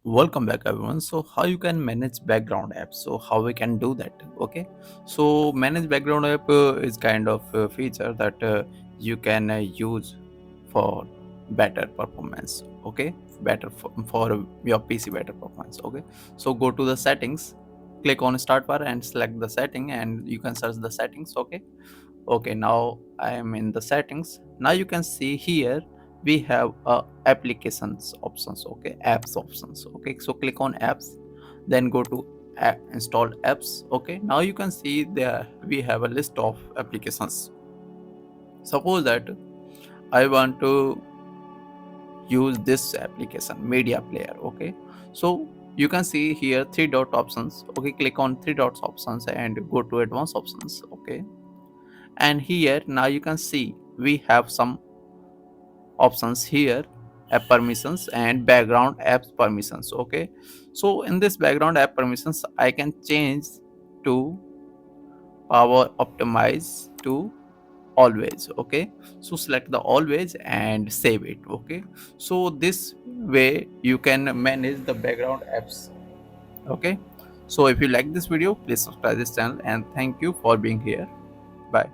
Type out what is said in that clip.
Welcome back everyone. So how you can manage background apps, so how we can do that? Okay, so manage background app is kind of a feature that you can use for better performance. Okay, better for your PC better performance. Okay, so go to the settings, click on start bar and select the setting, and you can search the settings. Okay, now I am in the settings. Now you can see here we have applications options. Okay, apps options. Okay, so click on apps, then go to installed apps. Okay, now you can see there we have a list of applications. Suppose that I want to use this application media player. Okay, so you can see here three dot options. Okay, click on three dots options and go to advanced options. Okay, and here now you can see we have some options here, app permissions and background apps permissions. Okay, so in this background app permissions I can change to power optimize to always. Okay, so select the always and save it. Okay, so this way you can manage the background apps. Okay, so if you like this video, please subscribe this channel and thank you for being here. Bye.